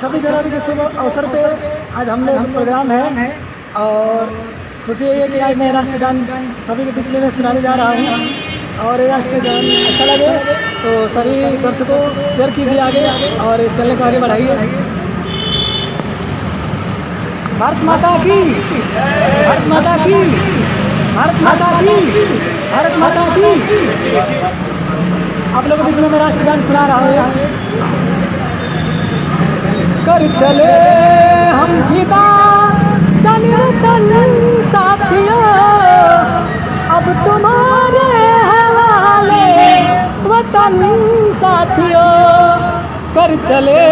26 जनवरी के शुभ अवसर पे आज हम लोग प्रोग्राम है और खुशी है कि आज मैं राष्ट्रगान सभी के बीच में सुनाने जा रहा हूँ और ये राष्ट्रगान अच्छा लगे तो सभी दर्शकों शेयर कीजिए आगे और इस चैनल को आगे बढ़ाइए। भारत माता की, भारत माता की, भारत माता की, भारत माता की। आप लोगों के बीच में मैं राष्ट्रगान सुना रहा हूँ। कर चले हम फिदा तन तन साथियों, अब तुम्हारे हवाले वतन साथियों। कर चले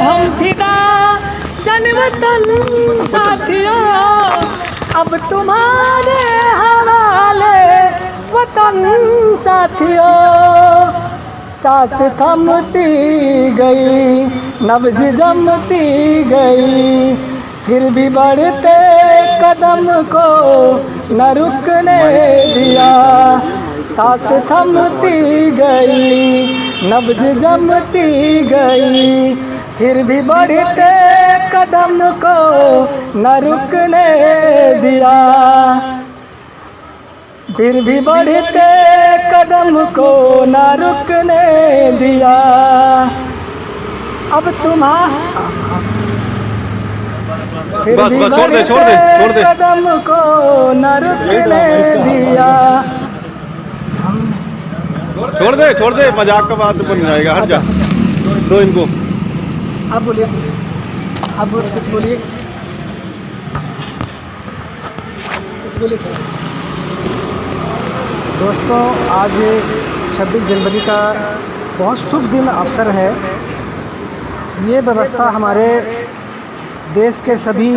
हम फिदा तन वतन साथियों, अब तुम्हारे हवाले वतन साथियों। सांस थमती गई, नब्ज जमती गई, फिर भी बढ़ते कदम को न रुकने दिया। सांस थमती गई, नब्ज जमती गई, फिर भी बढ़ते कदम को न रुकने दिया। फिर भी बढ़ते कदम को न रुकने दिया। अब बस छोड़ दे कदम को न रुकने दिया। छोड़ दे मजाक का बात बन जाएगा। हट जा दो इनको। आप बोलिए, आप कुछ बोलिए, कुछ बोलिए सर। दोस्तों, आज 26 जनवरी का बहुत शुभ दिन अवसर है। ये व्यवस्था हमारे देश के सभी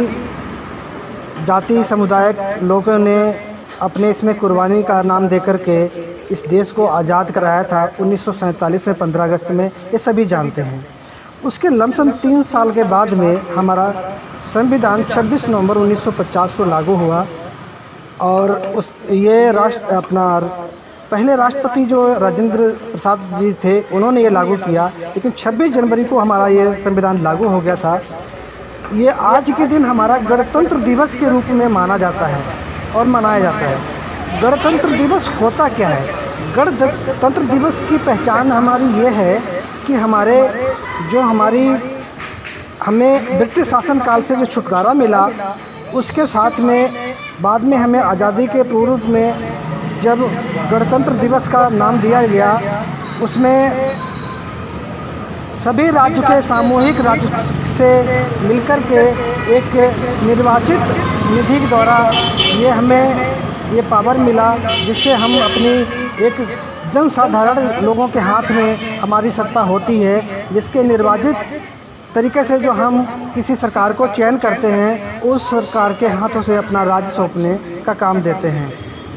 जाति समुदाय लोगों ने अपने इसमें कुर्बानी का नाम देकर के इस देश को आज़ाद कराया था 1947 में 15 अगस्त में, ये सभी जानते हैं। उसके लमसम 3 साल के बाद में हमारा संविधान 26 नवंबर 1950 को लागू हुआ और पहले राष्ट्रपति जो राजेंद्र प्रसाद जी थे उन्होंने ये लागू किया, लेकिन 26 जनवरी को हमारा ये संविधान लागू हो गया था। ये आज के दिन हमारा गणतंत्र दिवस के रूप में माना जाता है और मनाया जाता है। गणतंत्र दिवस होता क्या है? गणतंत्र दिवस की पहचान हमारी ये है कि हमें ब्रिटिश शासन काल से जो छुटकारा मिला, उसके साथ में बाद में हमें आज़ादी के पूर्व में जब गणतंत्र दिवस का नाम दिया गया, उसमें सभी राज्य के सामूहिक राज्य से मिलकर के एक निर्वाचित निधि के द्वारा हमें ये पावर मिला, जिससे हम अपनी एक जनसाधारण लोगों के हाथ में हमारी सत्ता होती है, जिसके निर्वाचित तरीके से जो हम किसी सरकार को चयन करते हैं, उस सरकार के हाथों से अपना राज्य सौंपने का काम देते हैं,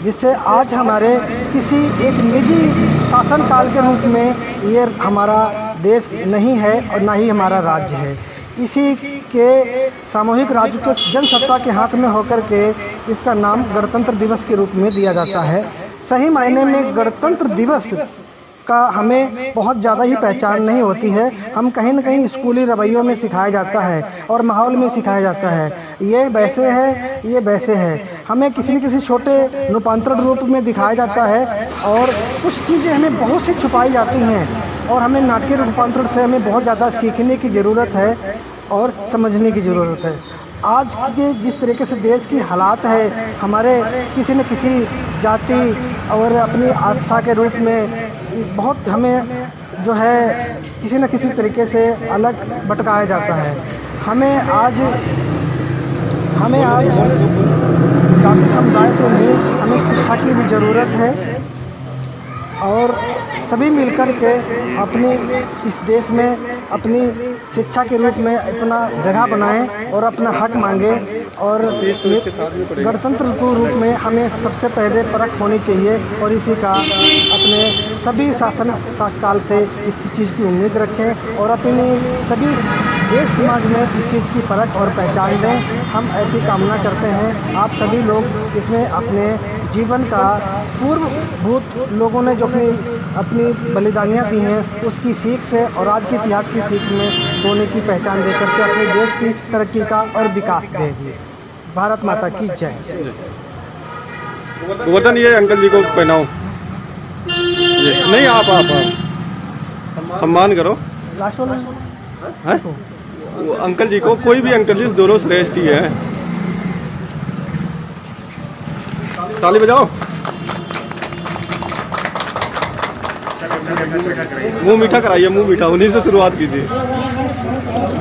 जिससे आज हमारे किसी एक निजी शासन काल के रूप में ये हमारा देश नहीं है और ना ही हमारा राज्य है। इसी के सामूहिक राज्य के जनसत्ता के हाथ में होकर के इसका नाम गणतंत्र दिवस के रूप में दिया जाता है। सही मायने में गणतंत्र दिवस का हमें बहुत ज़्यादा ही पहचान नहीं होती है। हम कहीं न कहीं स्कूली रवैयों में सिखाया जाता है और माहौल में सिखाया जाता है, ये वैसे है, ये वैसे है। हमें किसी न किसी छोटे रूपांतरण रूप में दिखाया जाता है और कुछ चीज़ें हमें बहुत सी छुपाई जाती हैं और हमें नाटकीय रूपांतरण से हमें बहुत ज़्यादा सीखने की ज़रूरत है और समझने की ज़रूरत है। आज के जिस तरीके से देश की हालात है, हमारे किसी न किसी जाति और अपनी आस्था के रूप में बहुत हमें जो है किसी न किसी तरीके से अलग भटकाया जाता है। हमें आज जाति समुदाय से नहीं, हमें शिक्षा की भी ज़रूरत है और सभी मिलकर के अपनी इस देश में अपनी शिक्षा के रूप में अपना जगह बनाएं और अपना हक मांगें। और गणतंत्र के रूप में हमें सबसे पहले परख होनी चाहिए और इसी का अपने सभी शासन काल से इस चीज़ की उम्मीद रखें और अपनी सभी देश समाज में इस चीज़ की परख और पहचान दें। हम ऐसी कामना करते हैं आप सभी लोग इसमें अपने जीवन का पूर्वभूत लोगों ने जो अपनी बलिदानियाँ दी हैं उसकी सीख से और आज के इतिहास की सीख में होने की पहचान दे करके अपने देश की तरक्की का और विकास दे जी। भारत माता की जय। गोवर्धन ये अंकल जी को पहनाओ, ये नहीं आप सम्मान करो। लास्ट वाला हैं? वो अंकल जी को, कोई भी अंकल जी, दोनों श्रेष्ठ ही है। ताली बजाओ, मुंह मीठा कराइए, मुंह मीठा, उन्हीं से शुरुआत कीजिए।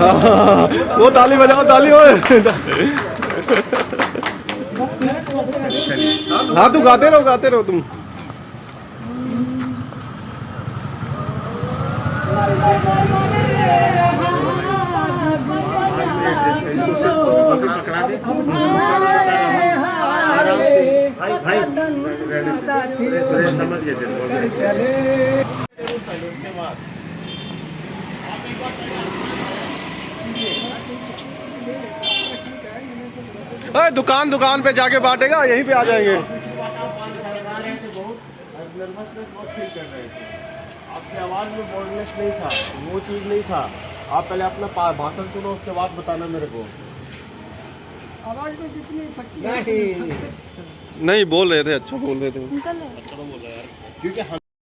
हाँ, वो ताली बजाओ, ताली हो। हाँ तू गाते रहो तुम। दुकान पे जाके बांटेगा, यहीं पे आ जाएंगे। आपकी आवाज में बोल्डनेस नहीं था, वो चीज नहीं था। आप पहले अपना भाषण सुनो, उसके बाद बताना मेरे को। आवाज में जितनी शक्ति नहीं बोल रहे थे, अच्छा बोल रहे थे। अच्छा तो बोला यार, क्योंकि